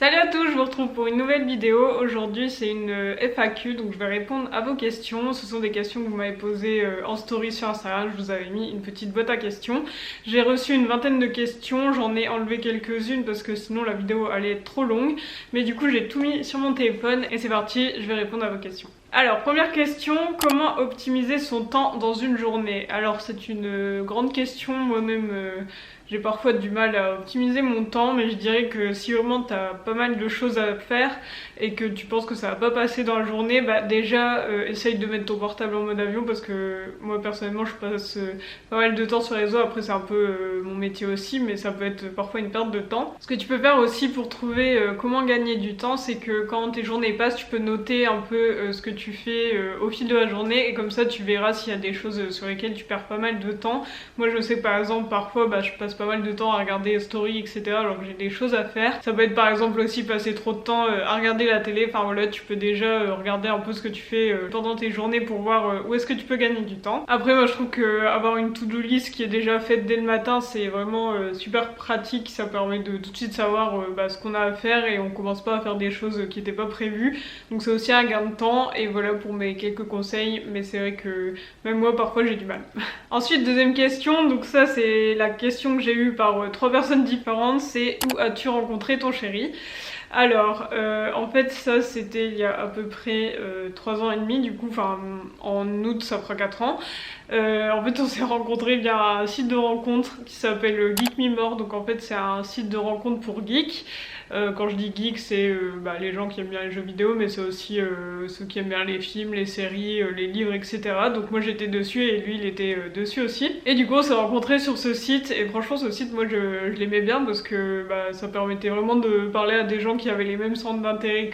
Salut à tous, je vous retrouve pour une nouvelle vidéo. Aujourd'hui c'est une FAQ, donc je vais répondre à vos questions. Ce sont des questions que vous m'avez posées en story sur Instagram, je vous avais mis une petite boîte à questions. J'ai reçu une vingtaine de questions, j'en ai enlevé quelques-unes parce que sinon la vidéo allait être trop longue. Mais du coup j'ai tout mis sur mon téléphone et c'est parti, je vais répondre à vos questions. Alors, première question, comment optimiser son temps dans une journée? Alors c'est une grande question, moi-même j'ai parfois du mal à optimiser mon temps, mais je dirais que si vraiment t'as pas mal de choses à faire et que tu penses que ça va pas passer dans la journée, bah déjà essaye de mettre ton portable en mode avion parce que moi personnellement je passe pas mal de temps sur les réseaux, après c'est un peu mon métier aussi, mais ça peut être parfois une perte de temps. Ce que tu peux faire aussi pour trouver comment gagner du temps, c'est que quand tes journées passent, tu peux noter un peu ce que tu fais au fil de la journée et comme ça tu verras s'il y a des choses sur lesquelles tu perds pas mal de temps. Moi je sais par exemple parfois je passe pas mal de temps à regarder story etc alors que j'ai des choses à faire. Ça peut être par exemple aussi passer trop de temps à regarder la télé, enfin voilà, tu peux déjà regarder un peu ce que tu fais pendant tes journées pour voir où est-ce que tu peux gagner du temps. Après moi je trouve que avoir une to-do list qui est déjà faite dès le matin c'est vraiment super pratique, ça permet de tout de suite savoir ce qu'on a à faire et on commence pas à faire des choses qui n'étaient pas prévues, donc c'est aussi un gain de temps. Et voilà pour mes quelques conseils, mais c'est vrai que même moi parfois j'ai du mal. Ensuite deuxième question, donc ça c'est la question que j'ai eue par 3 personnes différentes, c'est où as-tu rencontré ton chéri? Alors, en fait ça c'était il y a à peu près 3 ans et demi, du coup, enfin en août ça fera 4 ans. En fait on s'est rencontrés via un site de rencontre qui s'appelle Geek Me More, donc en fait c'est un site de rencontre pour geeks. Quand je dis geek c'est les gens qui aiment bien les jeux vidéo, mais c'est aussi ceux qui aiment bien les films, les séries, les livres etc. Donc moi j'étais dessus et lui il était dessus aussi. Et du coup on s'est rencontrés sur ce site et franchement ce site moi je l'aimais bien parce que ça permettait vraiment de parler à des gens qui avaient les mêmes centres d'intérêt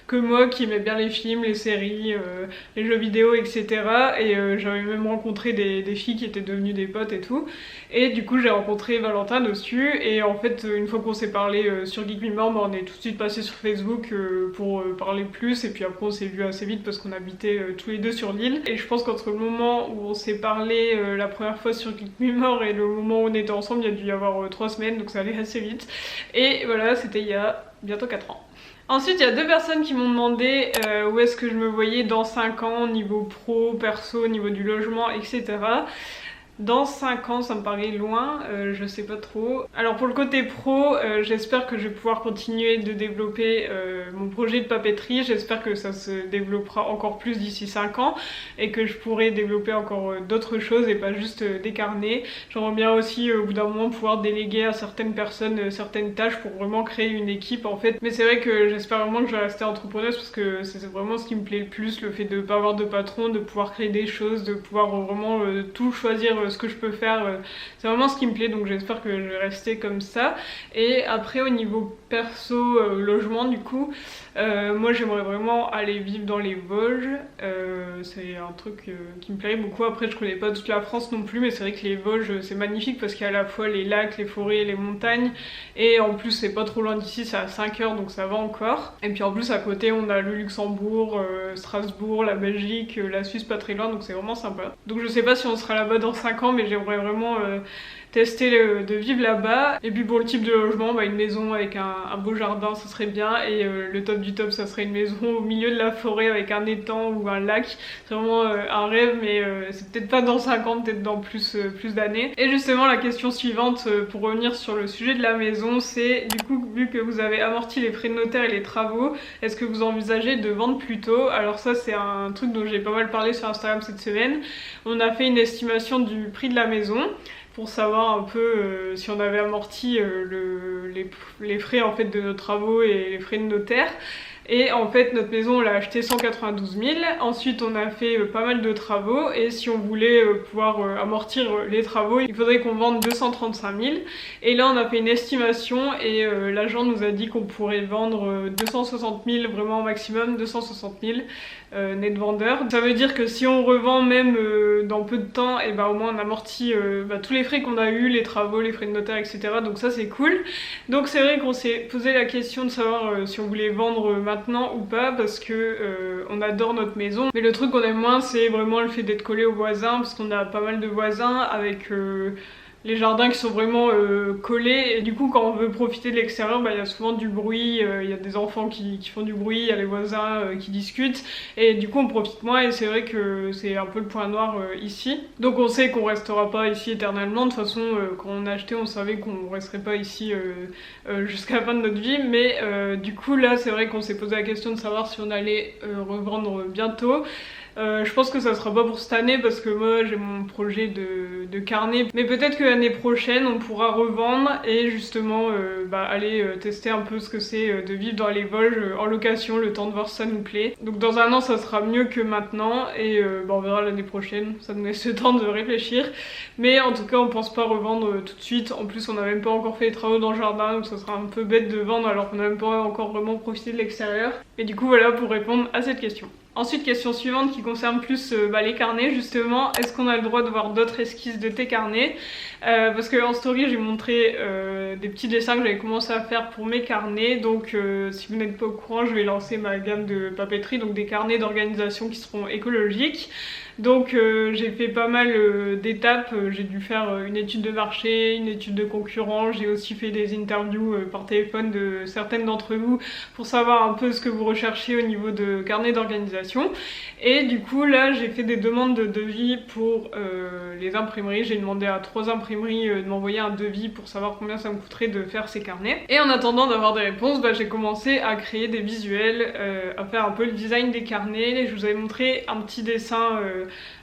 que moi, qui aimaient bien les films, les séries, les jeux vidéo etc. Et j'avais même rencontré des filles qui étaient devenues des potes et tout. Et du coup j'ai rencontré Valentin dessus et en fait une fois qu'on s'est parlé sur Geek Me More, on est tout de suite passé sur Facebook pour parler plus et puis après on s'est vu assez vite parce qu'on habitait tous les deux sur l'île. Et je pense qu'entre le moment où on s'est parlé la première fois sur Geek Me More et le moment où on était ensemble, il y a dû y avoir 3 semaines, donc ça allait assez vite. Et voilà, c'était il y a bientôt 4 ans. Ensuite, il y a 2 personnes qui m'ont demandé où est-ce que je me voyais dans 5 ans, niveau pro, perso, niveau du logement, etc. Dans 5 ans, ça me paraît loin, je sais pas trop. Alors pour le côté pro, j'espère que je vais pouvoir continuer de développer mon projet de papeterie. J'espère que ça se développera encore plus d'ici 5 ans et que je pourrai développer encore d'autres choses et pas juste des carnets. J'aimerais bien aussi au bout d'un moment pouvoir déléguer à certaines personnes certaines tâches pour vraiment créer une équipe en fait. Mais c'est vrai que j'espère vraiment que je vais rester entrepreneuse parce que c'est vraiment ce qui me plaît le plus, le fait de pas avoir de patron, de pouvoir créer des choses, de pouvoir vraiment tout choisir ce que je peux faire, c'est vraiment ce qui me plaît, donc j'espère que je vais rester comme ça. Et après au niveau perso, logement du coup, moi j'aimerais vraiment aller vivre dans les Vosges, c'est un truc qui me plairait beaucoup. Après je connais pas toute la France non plus, mais c'est vrai que les Vosges c'est magnifique parce qu'il y a à la fois les lacs, les forêts, les montagnes, et en plus c'est pas trop loin d'ici, c'est à 5 heures donc ça va encore. Et puis en plus à côté on a le Luxembourg, Strasbourg, la Belgique, la Suisse pas très loin, donc c'est vraiment sympa. Donc je sais pas si on sera là-bas dans 5 ans, mais j'aimerais vraiment tester de vivre là-bas. Et puis pour le type de logement, une maison avec un beau jardin ça serait bien, et le top du top ça serait une maison au milieu de la forêt avec un étang ou un lac. C'est vraiment un rêve, mais c'est peut-être pas dans 5 ans, peut-être dans plus d'années. Et justement la question suivante, pour revenir sur le sujet de la maison, c'est du coup vu que vous avez amorti les frais de notaire et les travaux, est-ce que vous envisagez de vendre plus tôt? Alors ça c'est un truc dont j'ai pas mal parlé sur Instagram cette semaine. On a fait une estimation du prix de la maison pour savoir un peu si on avait amorti les frais en fait de nos travaux et les frais de notaire. Et en fait notre maison on l'a achetée 192 000, ensuite on a fait pas mal de travaux et si on voulait pouvoir amortir les travaux il faudrait qu'on vende 235 000. Et là on a fait une estimation et l'agent nous a dit qu'on pourrait vendre 260 000, vraiment maximum 260 000 net vendeur. Ça veut dire que si on revend même dans peu de temps, et au moins on amortit tous les frais qu'on a eu, les travaux, les frais de notaire etc. Donc ça c'est cool. Donc c'est vrai qu'on s'est posé la question de savoir si on voulait vendre maintenant ou pas parce que on adore notre maison. Mais le truc qu'on aime moins c'est vraiment le fait d'être collé aux voisins parce qu'on a pas mal de voisins avec les jardins qui sont vraiment collés, et du coup quand on veut profiter de l'extérieur, il y a souvent du bruit, il y a des enfants qui font du bruit, il y a les voisins qui discutent, et du coup on profite moins, et c'est vrai que c'est un peu le point noir ici. Donc on sait qu'on restera pas ici éternellement, de toute façon quand on a acheté on savait qu'on resterait pas ici jusqu'à la fin de notre vie, mais du coup là c'est vrai qu'on s'est posé la question de savoir si on allait revendre bientôt. Je pense que ça sera pas pour cette année parce que moi j'ai mon projet de carnet, mais peut-être que l'année prochaine on pourra revendre et justement aller tester un peu ce que c'est de vivre dans les Vosges en location, le temps de voir si ça nous plaît. Donc dans un an ça sera mieux que maintenant, et on verra l'année prochaine, ça nous laisse le temps de réfléchir, mais en tout cas on pense pas revendre tout de suite. En plus on n'a même pas encore fait les travaux dans le jardin, donc ça sera un peu bête de vendre alors qu'on n'a même pas encore vraiment profité de l'extérieur. Et du coup voilà pour répondre à cette question. Ensuite, question suivante qui concerne plus les carnets justement. Est-ce qu'on a le droit de voir d'autres esquisses de tes carnets? Parce que en story j'ai montré des petits dessins que j'avais commencé à faire pour mes carnets. Donc si vous n'êtes pas au courant, je vais lancer ma gamme de papeterie, donc des carnets d'organisation qui seront écologiques. Donc j'ai fait pas mal d'étapes, j'ai dû faire une étude de marché, une étude de concurrents, j'ai aussi fait des interviews par téléphone de certaines d'entre vous pour savoir un peu ce que vous recherchez au niveau de carnet d'organisation. Et du coup là j'ai fait des demandes de devis pour les imprimeries, j'ai demandé à 3 imprimeries de m'envoyer un devis pour savoir combien ça me coûterait de faire ces carnets. Et en attendant d'avoir des réponses, j'ai commencé à créer des visuels, à faire un peu le design des carnets. Je vous avais montré un petit dessin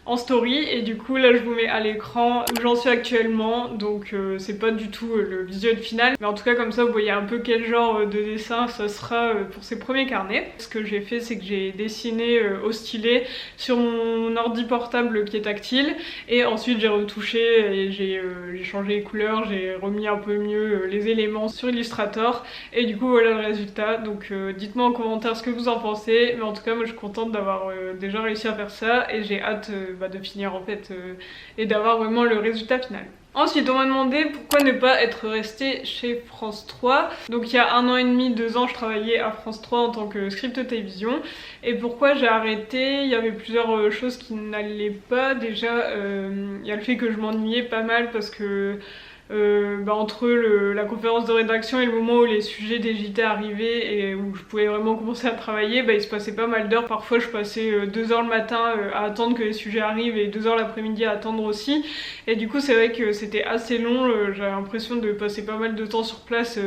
en story, et du coup là je vous mets à l'écran où j'en suis actuellement, donc c'est pas du tout le visuel final, mais en tout cas comme ça vous voyez un peu quel genre de dessin ça sera pour ces premiers carnets. Ce que j'ai fait c'est que j'ai dessiné au stylet sur mon ordi portable qui est tactile, et ensuite j'ai retouché et j'ai changé les couleurs, j'ai remis un peu mieux les éléments sur Illustrator, et du coup voilà le résultat. Donc dites-moi en commentaire ce que vous en pensez, mais en tout cas moi je suis contente d'avoir déjà réussi à faire ça, et j'ai hâte de finir en fait et d'avoir vraiment le résultat final. Ensuite on m'a demandé pourquoi ne pas être resté chez France 3. Donc il y a 1 an et demi, 2 ans je travaillais à France 3 en tant que script télévision, et pourquoi j'ai arrêté, il y avait plusieurs choses qui n'allaient pas. Déjà il y a le fait que je m'ennuyais pas mal parce que entre la conférence de rédaction et le moment où les sujets des JT arrivaient et où je pouvais vraiment commencer à travailler, il se passait pas mal d'heures. Parfois je passais 2 heures le matin à attendre que les sujets arrivent et 2 heures l'après-midi à attendre aussi, et du coup c'est vrai que c'était assez long, j'avais l'impression de passer pas mal de temps sur place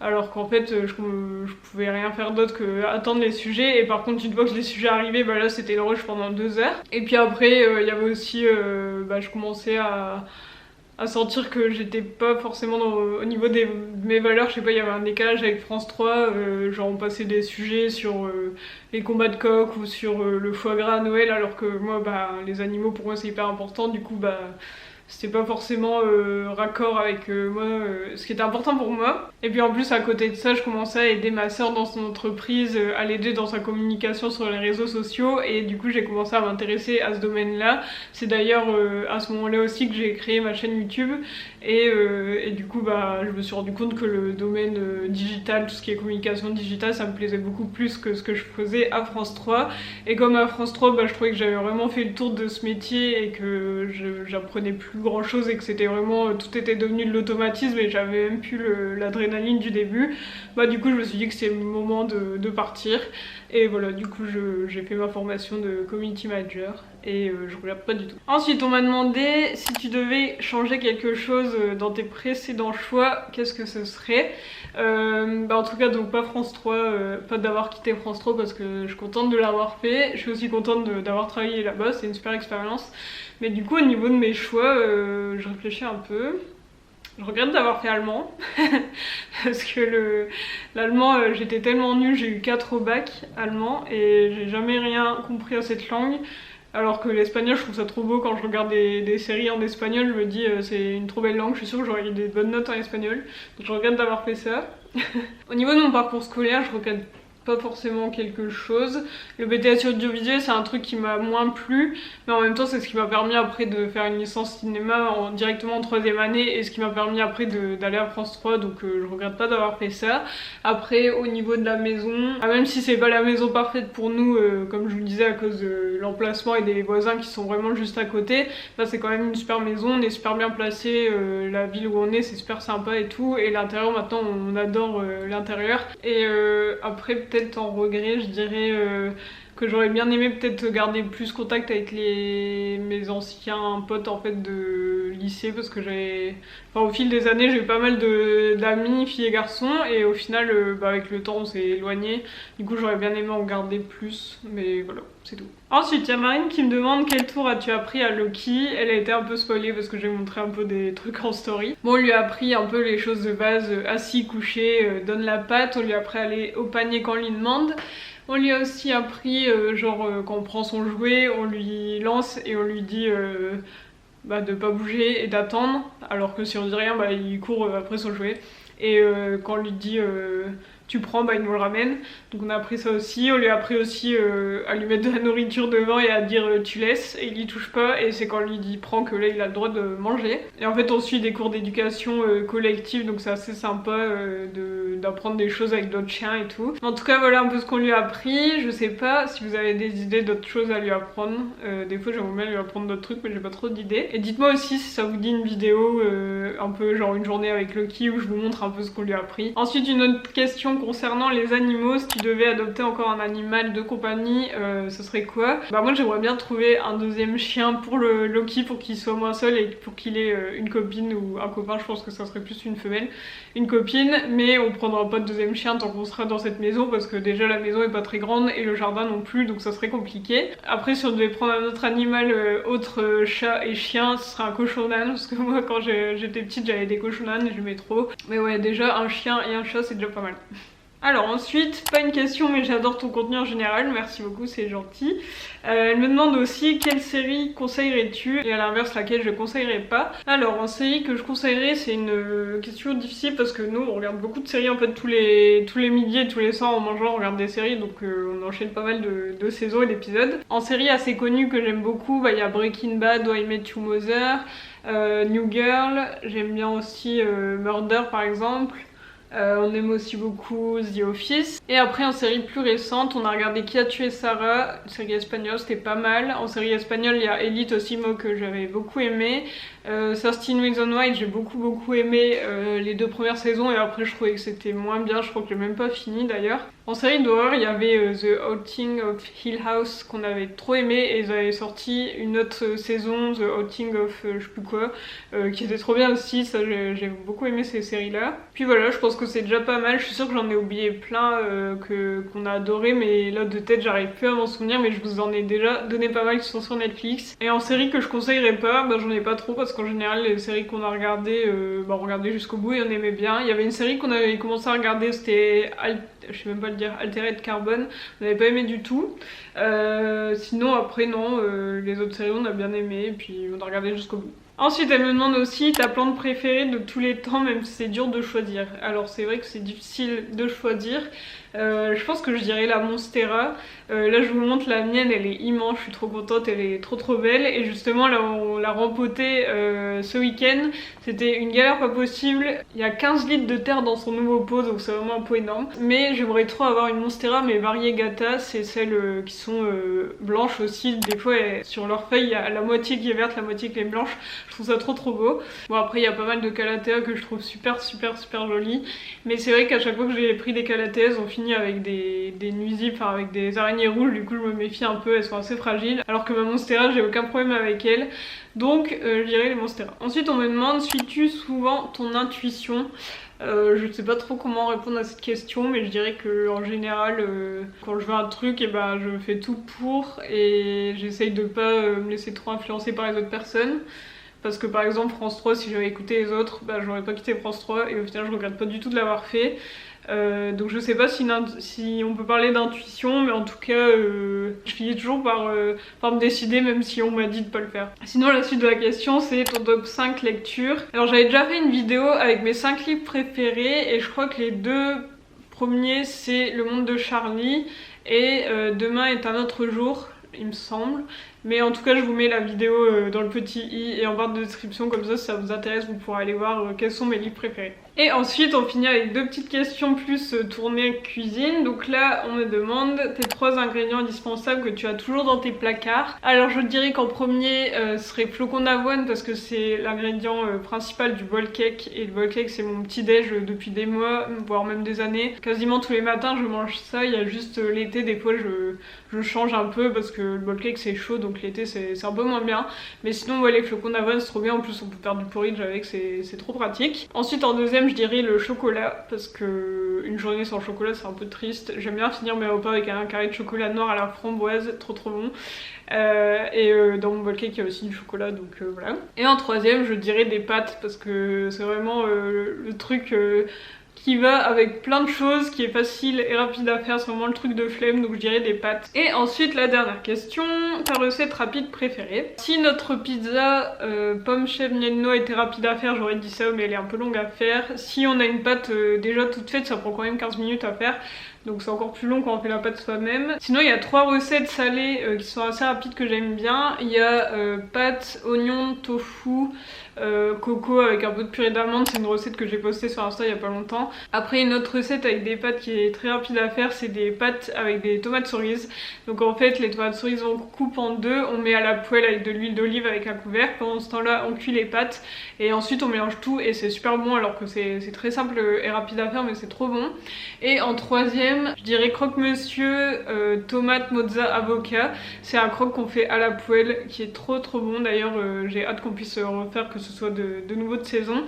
alors qu'en fait je pouvais rien faire d'autre que attendre les sujets. Et par contre une fois que les sujets arrivaient, là c'était le rush pendant 2 heures. Et puis après il y avait aussi je commençais à sentir que j'étais pas forcément au niveau de mes valeurs. Je sais pas, il y avait un décalage avec France 3, genre on passait des sujets sur les combats de coq ou sur le foie gras à Noël, alors que moi les animaux pour moi c'est hyper important, du coup c'était pas forcément raccord avec moi, ce qui était important pour moi. Et puis en plus à côté de ça je commençais à aider ma soeur dans son entreprise, à l'aider dans sa communication sur les réseaux sociaux, et du coup j'ai commencé à m'intéresser à ce domaine là. C'est d'ailleurs à ce moment là aussi que j'ai créé ma chaîne YouTube, et du coup je me suis rendu compte que le domaine digital, tout ce qui est communication digitale, ça me plaisait beaucoup plus que ce que je faisais à France 3. Et comme à France 3 je trouvais que j'avais vraiment fait le tour de ce métier et que j'apprenais plus grand chose et que c'était vraiment tout était devenu de l'automatisme et j'avais même plus l'adrénaline du début, du coup je me suis dit que c'était le moment de partir. Et voilà, du coup j'ai fait ma formation de community manager et je regrette pas du tout. Ensuite on m'a demandé si tu devais changer quelque chose dans tes précédents choix, qu'est-ce que ce serait. En tout cas donc pas France 3, pas d'avoir quitté France 3 parce que je suis contente de l'avoir fait. Je suis aussi contente d'avoir travaillé là-bas, c'est une super expérience. Mais du coup au niveau de mes choix, je réfléchis un peu. Je regrette d'avoir fait allemand parce que l'allemand j'étais tellement nulle, j'ai eu 4 au bac allemand et j'ai jamais rien compris à cette langue. Alors que l'espagnol je trouve ça trop beau, quand je regarde des séries en espagnol je me dis c'est une trop belle langue, je suis sûre que j'aurais eu des bonnes notes en espagnol. Donc je regrette d'avoir fait ça. Au niveau de mon parcours scolaire je regrette pas forcément quelque chose. Le BTS audiovisuel c'est un truc qui m'a moins plu, mais en même temps c'est ce qui m'a permis après de faire une licence cinéma directement en 3e année et ce qui m'a permis après d'aller à France 3, donc je regrette pas d'avoir fait ça. Après au niveau de la maison, même si c'est pas la maison parfaite pour nous, comme je vous le disais à cause de l'emplacement et des voisins qui sont vraiment juste à côté, là c'est quand même une super maison, on est super bien placé, la ville où on est c'est super sympa et tout, et l'intérieur maintenant on adore l'intérieur. Et après peut-être en regret je dirais que j'aurais bien aimé peut-être garder plus contact avec mes anciens potes en fait de lycée, parce que au fil des années j'ai eu pas mal d'amis filles et garçons, et au final avec le temps on s'est éloigné, du coup j'aurais bien aimé en garder plus, mais voilà, c'est tout. Ensuite il y a Marine qui me demande quel tour as-tu appris à Loki. Elle a été un peu spoilée parce que j'ai montré un peu des trucs en story. Bon, on lui a appris un peu les choses de base, assis, couché, donne la patte, on lui a appris à aller au panier quand on lui demande. On lui a aussi appris, quand on prend son jouet, on lui lance et on lui dit de pas bouger et d'attendre, alors que si on dit rien, il court après son jouet. Et quand on lui dit tu prends, il nous le ramène. Donc on a appris ça aussi. On lui a appris aussi à lui mettre de la nourriture devant et à dire tu laisses, et il y touche pas, et c'est quand on lui dit prends que là il a le droit de manger. Et en fait on suit des cours d'éducation collective, donc c'est assez sympa d'apprendre des choses avec d'autres chiens et tout. En tout cas voilà un peu ce qu'on lui a appris. Je sais pas si vous avez des idées d'autres choses à lui apprendre. Des fois j'aimerais bien lui apprendre d'autres trucs, mais j'ai pas trop d'idées. Et dites-moi aussi si ça vous dit une vidéo un peu genre une journée avec Loki où je vous montre un peu ce qu'on lui a appris. Ensuite une autre question concernant les animaux, si tu devais adopter encore un animal de compagnie, ce serait quoi? Moi j'aimerais bien trouver un deuxième chien pour le Loki, pour qu'il soit moins seul et pour qu'il ait une copine ou un copain. Je pense que ça serait plus une femelle, une copine, mais on prendra pas de deuxième chien tant qu'on sera dans cette maison, parce que déjà la maison est pas très grande et le jardin non plus, donc ça serait compliqué. Après si on devait prendre un autre animal autre chat et chien, ce serait un cochon d'âne, parce que moi quand j'étais petite j'avais des cochons d'âne et j'aimais trop. Mais ouais, déjà un chien et un chat c'est déjà pas mal. Alors ensuite, pas une question mais j'adore ton contenu en général, merci beaucoup, c'est gentil. Elle me demande aussi quelle série conseillerais-tu, et à l'inverse laquelle je conseillerais pas. Alors en série que je conseillerais, c'est une question difficile parce que nous on regarde beaucoup de séries en fait tous les midis et tous les soirs en mangeant on regarde des séries, donc on enchaîne pas mal de saisons et d'épisodes. En série assez connue que j'aime beaucoup, y a Breaking Bad, How I Met Your Mother, New Girl, j'aime bien aussi Murder par exemple. On aime aussi beaucoup The Office. Et après en série plus récente on a regardé Qui a tué Sarah, une série espagnole, c'était pas mal. En série espagnole il y a Elite aussi, moi que j'avais beaucoup aimé. 13 Reasons Why, j'ai beaucoup aimé les 2 premières saisons, et après je trouvais que c'était moins bien, je crois que j'ai même pas fini d'ailleurs. En série d'horreur il y avait The Haunting of Hill House qu'on avait trop aimé, et ils avaient sorti une autre saison, The Haunting of je sais plus quoi, qui était trop bien aussi. Ça j'ai beaucoup aimé ces séries là. Puis voilà, je pense que c'est déjà pas mal. Je suis sûre que j'en ai oublié plein qu'on a adoré, mais là de tête j'arrive plus à m'en souvenir, mais je vous en ai déjà donné pas mal qui sont sur Netflix. Et en série que je conseillerais pas, j'en ai pas trop, parce qu'en général les séries qu'on a regardées, on regardait jusqu'au bout et on aimait bien. Il y avait une série qu'on avait commencé à regarder, c'était je sais même pas le dire, Altered Carbon, on n'avait pas aimé du tout. Sinon après non, les autres séries on a bien aimé, et puis on a regardé jusqu'au bout. Ensuite elle me demande aussi ta plante préférée de tous les temps, même si c'est dur de choisir. Alors c'est vrai que c'est difficile de choisir. Je pense que je dirais la Monstera. Là je vous montre la mienne, elle est immense, je suis trop contente, elle est trop belle. Et justement là on l'a rempotée ce week-end, c'était une galère pas possible. Il y a 15 litres de terre dans son nouveau pot, donc c'est vraiment un pot énorme. Mais j'aimerais trop avoir une Monstera, mais variegata, c'est celles qui sont blanches aussi. Des fois sur leurs feuilles il y a la moitié qui est verte, la moitié qui est blanche. Je trouve ça trop beau. Bon après il y a pas mal de calathea que je trouve super jolies, mais c'est vrai qu'à chaque fois que j'ai pris des calatheas on finit avec des nuisibles, enfin avec des araignées rouges, du coup je me méfie un peu, elles sont assez fragiles, alors que ma Monstera j'ai aucun problème avec elle, donc je dirais les Monstera. Ensuite on me demande, suis-tu souvent ton intuition? Je sais pas trop comment répondre à cette question, mais je dirais que en général quand je veux un truc, je fais tout pour, et j'essaye de pas me laisser trop influencer par les autres personnes. Parce que par exemple France 3, si j'avais écouté les autres, j'aurais pas quitté France 3, et au final je regrette pas du tout de l'avoir fait. Donc je sais pas si on peut parler d'intuition, mais en tout cas je finis toujours par me décider, même si on m'a dit de pas le faire. Sinon la suite de la question c'est ton top 5 lectures. Alors j'avais déjà fait une vidéo avec mes 5 livres préférés, et je crois que les 2 premier c'est Le Monde de Charlie et Demain est un autre jour, il me semble. Mais en tout cas je vous mets la vidéo dans le petit i et en barre de description, comme ça si ça vous intéresse vous pourrez aller voir quels sont mes livres préférés. Et ensuite on finit avec 2 petites questions plus tournées cuisine. Donc là on me demande tes 3 ingrédients indispensables que tu as toujours dans tes placards. Alors je dirais qu'en premier serait flocon d'avoine parce que c'est l'ingrédient principal du bowl cake. Et le bowl cake c'est mon petit déj depuis des mois, voire même des années. Quasiment tous les matins je mange ça, il y a juste l'été des fois je change un peu parce que le bowl cake c'est chaud donc l'été c'est un peu moins bien. Mais sinon ouais, les flocons d'avoine c'est trop bien, en plus on peut faire du porridge avec, c'est trop pratique. Ensuite en deuxième je dirais le chocolat parce que une journée sans chocolat c'est un peu triste. J'aime bien finir mes repas avec un carré de chocolat noir à la framboise, trop bon. Dans mon bowl cake il y a aussi du chocolat donc voilà. Et en troisième je dirais des pâtes parce que c'est vraiment le truc qui va avec plein de choses, qui est facile et rapide à faire, c'est vraiment le truc de flemme, donc je dirais des pâtes. Et ensuite la dernière question, ta recette rapide préférée. Si notre pizza pomme chèvre miel noix était rapide à faire, j'aurais dit ça, mais elle est un peu longue à faire. Si on a une pâte déjà toute faite, ça prend quand même 15 minutes à faire. Donc c'est encore plus long quand on fait la pâte soi-même. Sinon il y a 3 recettes salées qui sont assez rapides que j'aime bien. Il y a pâtes, oignons, tofu, coco avec un peu de purée d'amande. C'est une recette que j'ai postée sur Insta il y a pas longtemps. Après une autre recette avec des pâtes qui est très rapide à faire, c'est des pâtes avec des tomates cerises. Donc en fait les tomates cerises on coupe en 2, on met à la poêle avec de l'huile d'olive avec un couvercle. Pendant ce temps là on cuit les pâtes et ensuite on mélange tout et c'est super bon, alors que c'est très simple et rapide à faire mais c'est trop bon. Et en troisième je dirais croque-monsieur, tomate, mozza, avocat. C'est un croque qu'on fait à la poêle qui est trop bon. D'ailleurs j'ai hâte qu'on puisse refaire, que ce soit de nouveau de saison.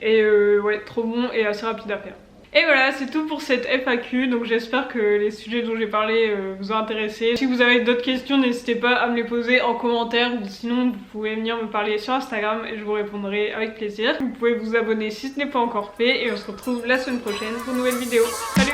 Et ouais, trop bon et assez rapide à faire. Et voilà, c'est tout pour cette FAQ, donc j'espère que les sujets dont j'ai parlé vous ont intéressé. Si vous avez d'autres questions, n'hésitez pas à me les poser en commentaire, ou sinon vous pouvez venir me parler sur Instagram et je vous répondrai avec plaisir. Vous pouvez vous abonner si ce n'est pas encore fait et on se retrouve la semaine prochaine pour une nouvelle vidéo. Salut!